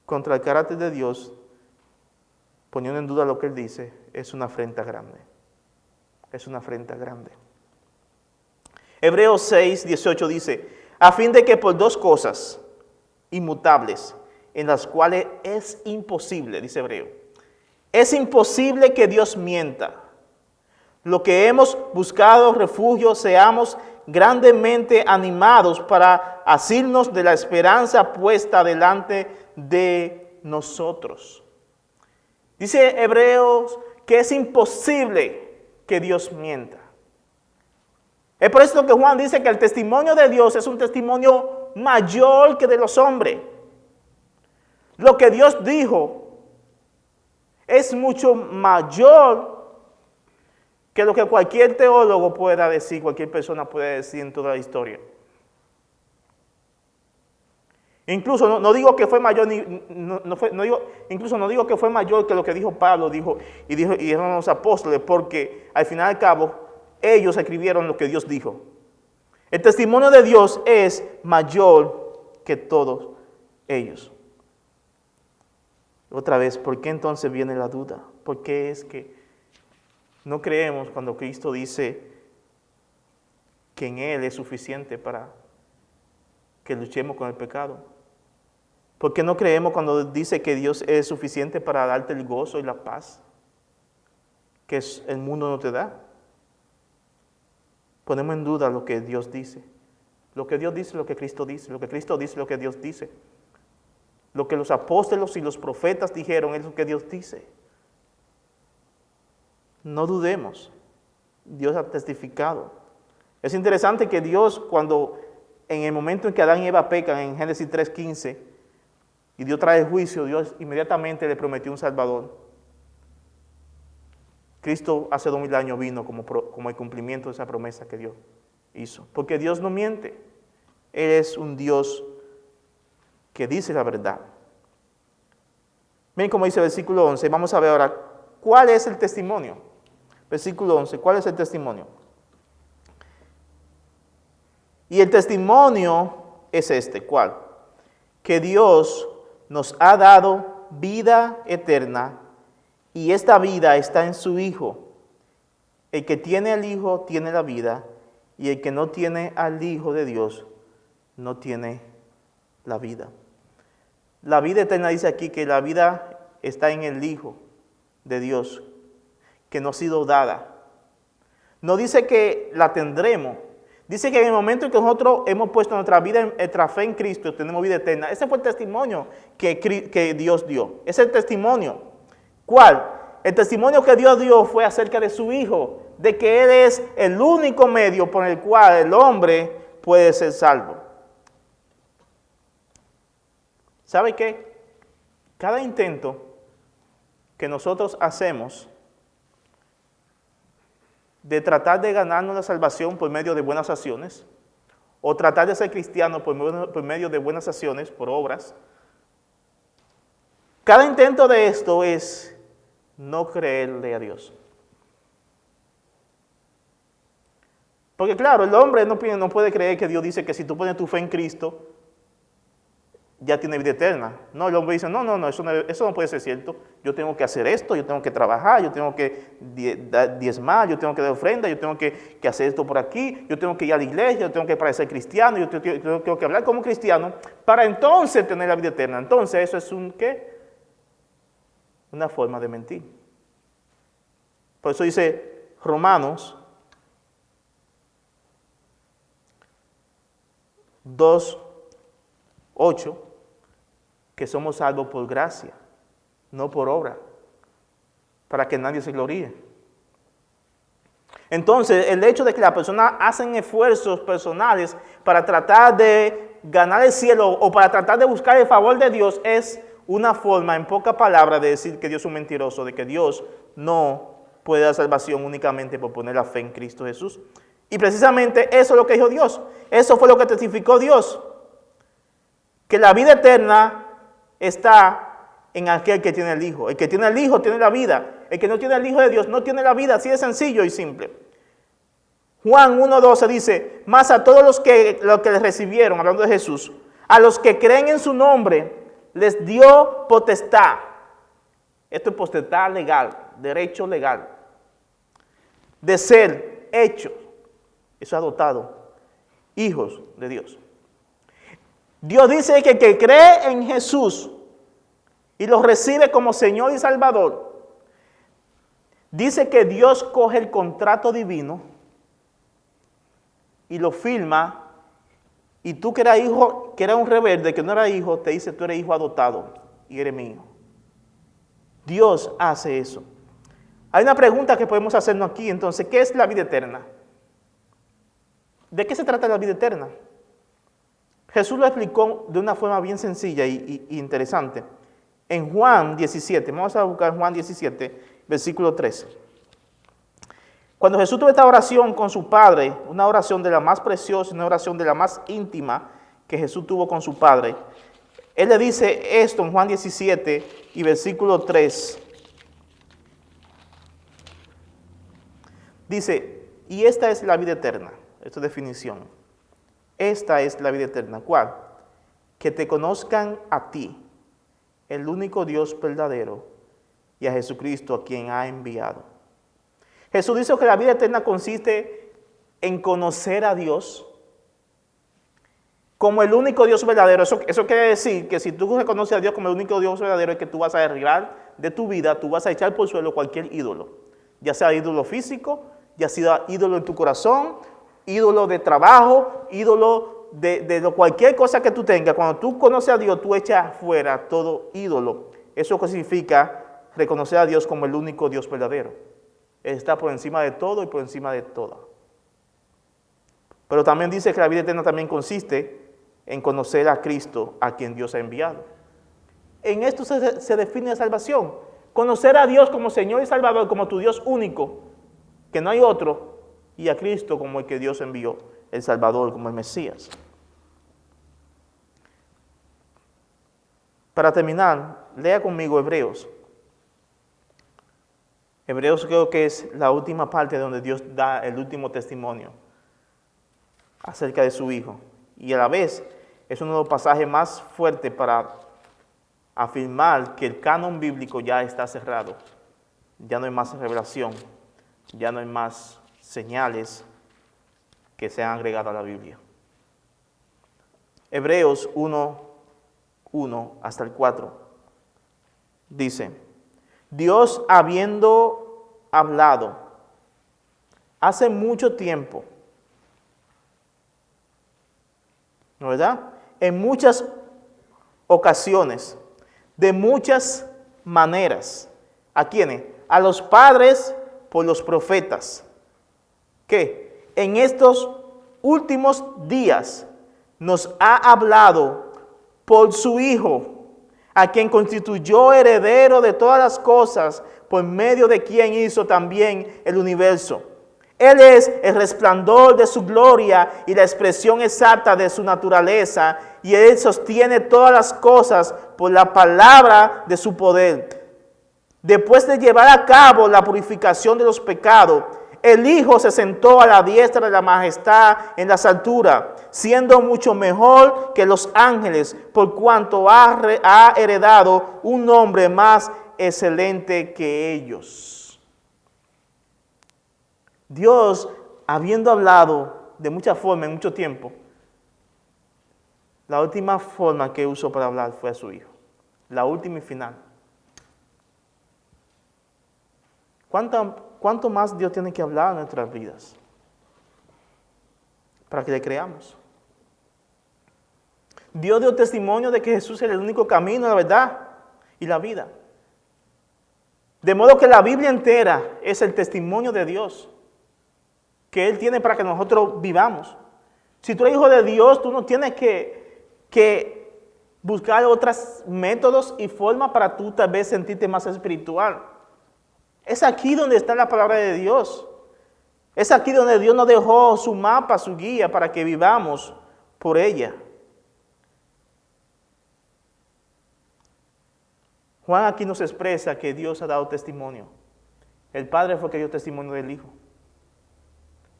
el carácter de Dios, poniendo en duda lo que Él dice, es una afrenta grande. Es una afrenta grande. Hebreos 6:18 dice, a fin de que por dos cosas inmutables, en las cuales es imposible, dice Hebreo, es imposible que Dios mienta. Lo que hemos buscado refugio, seamos grandemente animados para asirnos de la esperanza puesta delante de nosotros. Dice Hebreos que es imposible que Dios mienta. Es por eso que Juan dice que el testimonio de Dios es un testimonio mayor que de los hombres. Lo que Dios dijo es mucho mayor que lo que cualquier teólogo pueda decir, cualquier persona puede decir en toda la historia. Incluso no digo que fue mayor, incluso no digo que fue mayor que lo que dijo Pablo, y dijeron los apóstoles, porque al final y al cabo ellos escribieron lo que Dios dijo. El testimonio de Dios es mayor que todos ellos. Otra vez, ¿por qué entonces viene la duda? ¿Por qué es que No creemos cuando Cristo dice que en Él es suficiente para que luchemos con el pecado. ¿Por qué no creemos cuando dice que Dios es suficiente para darte el gozo y la paz que el mundo no te da? Ponemos en duda lo que Dios dice. Lo que Dios dice, lo que Cristo dice. Lo que Cristo dice, lo que Dios dice. Lo que los apóstoles y los profetas dijeron es lo que Dios dice. No dudemos. Dios ha testificado. Es interesante que Dios, cuando en el momento en que Adán y Eva pecan, en Génesis 3:15, y Dios trae el juicio, Dios inmediatamente le prometió un Salvador. Cristo hace 2000 años vino como el cumplimiento de esa promesa que Dios hizo. Porque Dios no miente. Él es un Dios que dice la verdad. Miren cómo dice el versículo 11. Vamos a ver ahora cuál es el testimonio. Versículo 11. ¿Cuál es el testimonio? Y el testimonio es este. ¿Cuál? Que Dios nos ha dado vida eterna y esta vida está en su Hijo. El que tiene al Hijo tiene la vida y el que no tiene al Hijo de Dios no tiene la vida. La vida eterna dice aquí que la vida está en el Hijo de Dios, que nos ha sido dada. No dice que la tendremos. Dice que en el momento en que nosotros hemos puesto nuestra vida, nuestra fe en Cristo, tenemos vida eterna. Ese fue el testimonio que Dios dio. Ese es el testimonio. ¿Cuál? El testimonio que Dios dio fue acerca de su Hijo, de que Él es el único medio por el cual el hombre puede ser salvo. ¿Sabe qué? Cada intento que nosotros hacemos de tratar de ganarnos la salvación por medio de buenas acciones, o tratar de ser cristiano por medio de buenas acciones, por obras, cada intento de esto es no creerle a Dios. Porque claro, el hombre no puede creer que Dios dice que si tú pones tu fe en Cristo, ya tiene vida eterna. No, el hombre dice, no, eso no puede ser cierto. Yo tengo que hacer esto, yo tengo que trabajar, yo tengo que diezmar, yo tengo que dar ofrenda, yo tengo que hacer esto por aquí, yo tengo que ir a la iglesia, yo tengo que parecer cristiano, yo tengo que hablar como cristiano, para entonces tener la vida eterna. Entonces eso es ¿qué? Una forma de mentir. Por eso dice Romanos 2:8, que somos salvos por gracia, no por obra, para que nadie se gloríe. Entonces, el hecho de que las personas hacen esfuerzos personales para tratar de ganar el cielo o para tratar de buscar el favor de Dios es una forma, en pocas palabras, de decir que Dios es un mentiroso, de que Dios no puede dar salvación únicamente por poner la fe en Cristo Jesús. Y precisamente eso es lo que dijo Dios. Eso fue lo que testificó Dios. Que la vida eterna está en aquel que tiene el Hijo. El que tiene el Hijo tiene la vida. El que no tiene el Hijo de Dios no tiene la vida. Así de sencillo y simple. Juan 1:12 dice, mas a todos los que le recibieron, hablando de Jesús, a los que creen en su nombre, les dio potestad. Esto es potestad legal, derecho legal, de ser hechos, eso adoptado, hijos de Dios. Dios dice que el que cree en Jesús y lo recibe como Señor y Salvador, dice que Dios coge el contrato divino y lo firma, y tú que eras hijo, que eras un rebelde, que no eras hijo, te dice tú eres hijo adoptado y eres mi hijo. Dios hace eso. Hay una pregunta que podemos hacernos aquí, entonces, ¿qué es la vida eterna? ¿De qué se trata la vida eterna? Jesús lo explicó de una forma bien sencilla y interesante. En Juan 17, vamos a buscar Juan 17, versículo 13. Cuando Jesús tuvo esta oración con su Padre, una oración de la más preciosa, una oración de la más íntima que Jesús tuvo con su Padre, Él le dice esto en Juan 17 y versículo 3. Dice, y esta es la vida eterna, esta es definición. Esta es la vida eterna. ¿Cuál? Que te conozcan a ti, el único Dios verdadero, y a Jesucristo a quien ha enviado. Jesús dice que la vida eterna consiste en conocer a Dios como el único Dios verdadero. Eso quiere decir que si tú reconoces a Dios como el único Dios verdadero, es que tú vas a derribar de tu vida, tú vas a echar por suelo cualquier ídolo, ya sea ídolo físico, ya sea ídolo en tu corazón, ídolo de trabajo, ídolo de cualquier cosa que tú tengas. Cuando tú conoces a Dios, tú echas fuera todo ídolo. Eso significa reconocer a Dios como el único Dios verdadero. Él está por encima de todo y por encima de todo. Pero también dice que la vida eterna también consiste en conocer a Cristo, a quien Dios ha enviado. En esto se define la salvación. Conocer a Dios como Señor y Salvador, como tu Dios único, que no hay otro, y a Cristo como el que Dios envió, el Salvador, como el Mesías. Para terminar, lea conmigo Hebreos. Hebreos creo que es la última parte donde Dios da el último testimonio acerca de su Hijo. Y a la vez es uno de los pasajes más fuertes para afirmar que el canon bíblico ya está cerrado. Ya no hay más revelación, ya no hay más señales que sean agregadas a la Biblia. Hebreos 1 hasta el 4 dice: Dios, habiendo hablado hace mucho tiempo, ¿no verdad? En muchas ocasiones, de muchas maneras. ¿A quiénes? A los padres por los profetas. Que en estos últimos días nos ha hablado por su Hijo, a quien constituyó heredero de todas las cosas, por medio de quien hizo también el universo. Él es el resplandor de su gloria y la expresión exacta de su naturaleza, y Él sostiene todas las cosas por la palabra de su poder. Después de llevar a cabo la purificación de los pecados, el Hijo se sentó a la diestra de la majestad en las alturas, siendo mucho mejor que los ángeles, por cuanto ha heredado un nombre más excelente que ellos. Dios, habiendo hablado de muchas formas en mucho tiempo, la última forma que usó para hablar fue a su Hijo. La última y final. ¿Cuánto más Dios tiene que hablar en nuestras vidas para que le creamos? Dios dio testimonio de que Jesús era el único camino, la verdad y la vida. De modo que la Biblia entera es el testimonio de Dios que Él tiene para que nosotros vivamos. Si tú eres hijo de Dios, tú no tienes que buscar otros métodos y formas para tú tal vez sentirte más espiritual. Es aquí donde está la palabra de Dios. Es aquí donde Dios nos dejó su mapa, su guía, para que vivamos por ella. Juan aquí nos expresa que Dios ha dado testimonio. El Padre fue el que dio testimonio del Hijo.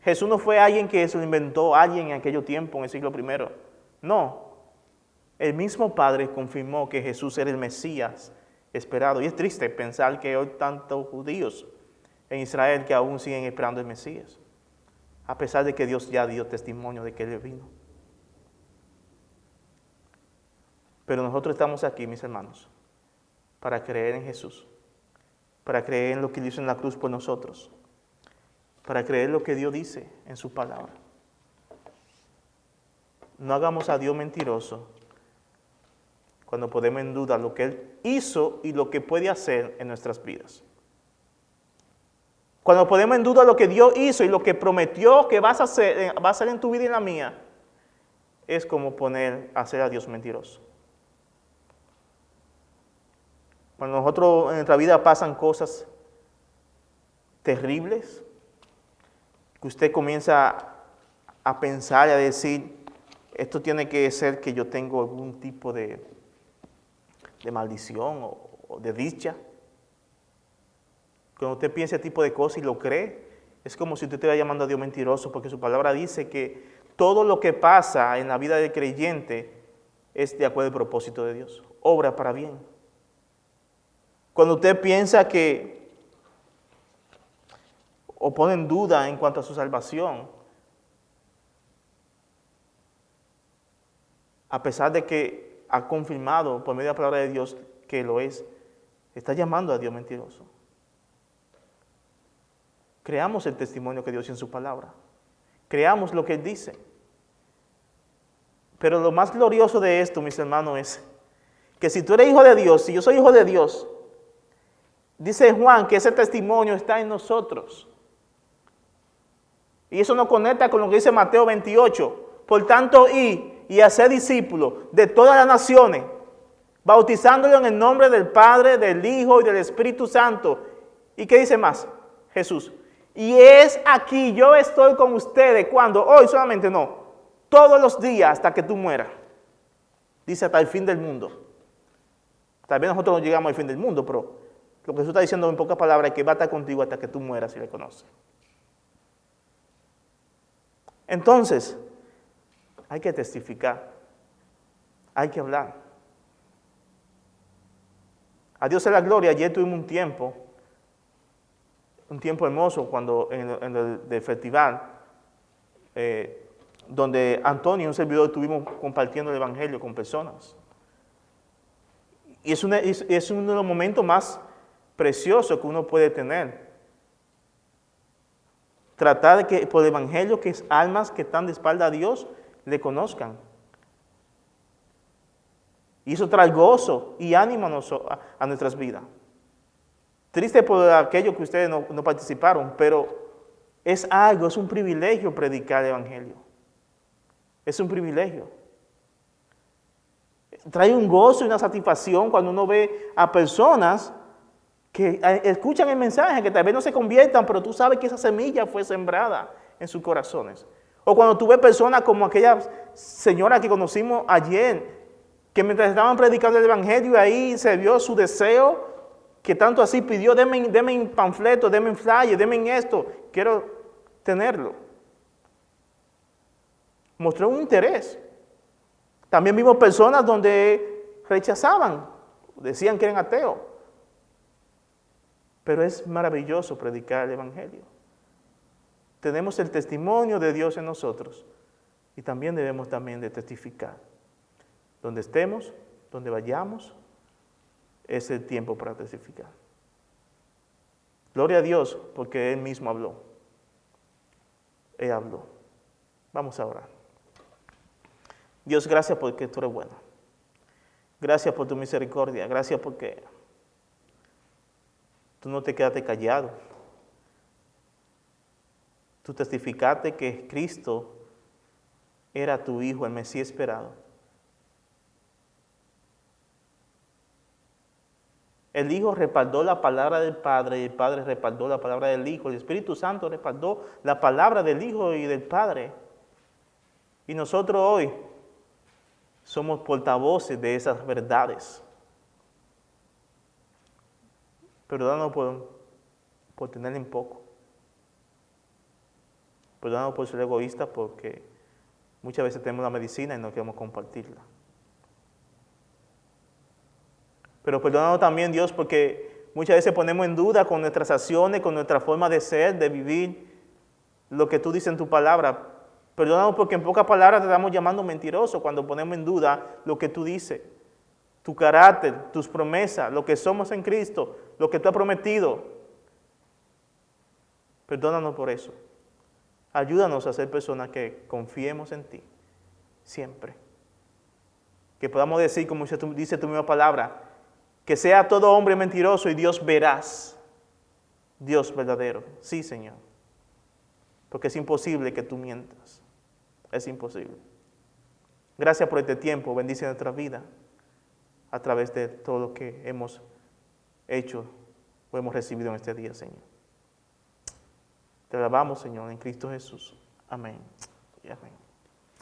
Jesús no fue alguien que se lo inventó, alguien en aquel tiempo, en el siglo I. No. El mismo Padre confirmó que Jesús era el Mesías esperado. Y es triste pensar que hoy tantos judíos en Israel que aún siguen esperando el Mesías, a pesar de que Dios ya dio testimonio de que Él vino. Pero nosotros estamos aquí, mis hermanos, para creer en Jesús, para creer en lo que Él hizo en la cruz por nosotros, para creer lo que Dios dice en su palabra. No hagamos a Dios mentiroso cuando ponemos en duda lo que Él hizo y lo que puede hacer en nuestras vidas. Cuando ponemos en duda lo que Dios hizo y lo que prometió que va a hacer en tu vida y en la mía, es como hacer a Dios mentiroso. Cuando nosotros en nuestra vida pasan cosas terribles, que usted comienza a pensar y a decir, esto tiene que ser que yo tengo algún tipo de maldición o de dicha. Cuando usted piensa ese tipo de cosas y lo cree, es como si usted estuviera llamando a Dios mentiroso, porque su palabra dice que todo lo que pasa en la vida del creyente es de acuerdo al propósito de Dios, obra para bien. Cuando usted piensa o ponen duda en cuanto a su salvación, a pesar de que ha confirmado por medio de la palabra de Dios que lo es, está llamando a Dios mentiroso. Creamos el testimonio que Dios tiene en su palabra. Creamos lo que Él dice. Pero lo más glorioso de esto, mis hermanos, es que si tú eres hijo de Dios, si yo soy hijo de Dios, dice Juan que ese testimonio está en nosotros. Y eso nos conecta con lo que dice Mateo 28. Por tanto, id y haced discípulos de todas las naciones, bautizándolos en el nombre del Padre, del Hijo y del Espíritu Santo. ¿Y qué dice más? Jesús. Y es aquí, yo estoy con ustedes, ¿cuándo? Hoy solamente no, todos los días hasta que tú mueras. Dice hasta el fin del mundo. Tal vez nosotros no llegamos al fin del mundo, pero lo que Jesús está diciendo en pocas palabras es que va a estar contigo hasta que tú mueras si le conoces. Entonces, hay que testificar, hay que hablar. A Dios sea la gloria. Ayer tuvimos un tiempo hermoso cuando en el festival, donde Antonio y un servidor estuvimos compartiendo el Evangelio con personas. Y es uno de los momentos más preciosos que uno puede tener. Tratar de que por el Evangelio que es almas que están de espalda a Dios le conozcan. Y eso trae gozo y ánimo a nuestras vidas. Triste por aquellos que ustedes no participaron, pero es un privilegio predicar el Evangelio. Es un privilegio. Trae un gozo y una satisfacción cuando uno ve a personas que escuchan el mensaje, que tal vez no se conviertan, pero tú sabes que esa semilla fue sembrada en sus corazones. O cuando tú ves personas como aquella señora que conocimos ayer, que mientras estaban predicando el Evangelio, ahí se vio su deseo, que tanto así pidió, deme un panfleto, deme un flyer, deme esto, quiero tenerlo. Mostró un interés. También vimos personas donde rechazaban, decían que eran ateos. Pero es maravilloso predicar el Evangelio. Tenemos el testimonio de Dios en nosotros y también debemos de testificar. Donde estemos, donde vayamos, es el tiempo para testificar. Gloria a Dios porque Él mismo habló. Él habló. Vamos a orar. Dios, gracias porque tú eres bueno. Gracias por tu misericordia. Gracias porque tú no te quedaste callado. Tú testificaste que Cristo era tu Hijo, el Mesías esperado. El Hijo respaldó la palabra del Padre y el Padre respaldó la palabra del Hijo. El Espíritu Santo respaldó la palabra del Hijo y del Padre. Y nosotros hoy somos portavoces de esas verdades. Perdónanos por tener en poco. Perdónanos por ser egoístas porque muchas veces tenemos la medicina y no queremos compartirla. Pero perdónanos también, Dios, porque muchas veces ponemos en duda con nuestras acciones, con nuestra forma de ser, de vivir, lo que tú dices en tu palabra. Perdónanos porque en pocas palabras te estamos llamando mentiroso cuando ponemos en duda lo que tú dices, tu carácter, tus promesas, lo que somos en Cristo, lo que tú has prometido. Perdónanos por eso. Ayúdanos a ser personas que confiemos en ti, siempre. Que podamos decir, como dice tu misma palabra, que sea todo hombre mentiroso y Dios veraz, Dios verdadero. Sí, Señor. Porque es imposible que tú mientas. Es imposible. Gracias por este tiempo. Bendice nuestra vida a través de todo lo que hemos hecho o hemos recibido en este día, Señor. Te alabamos, Señor, en Cristo Jesús. Amén y amén.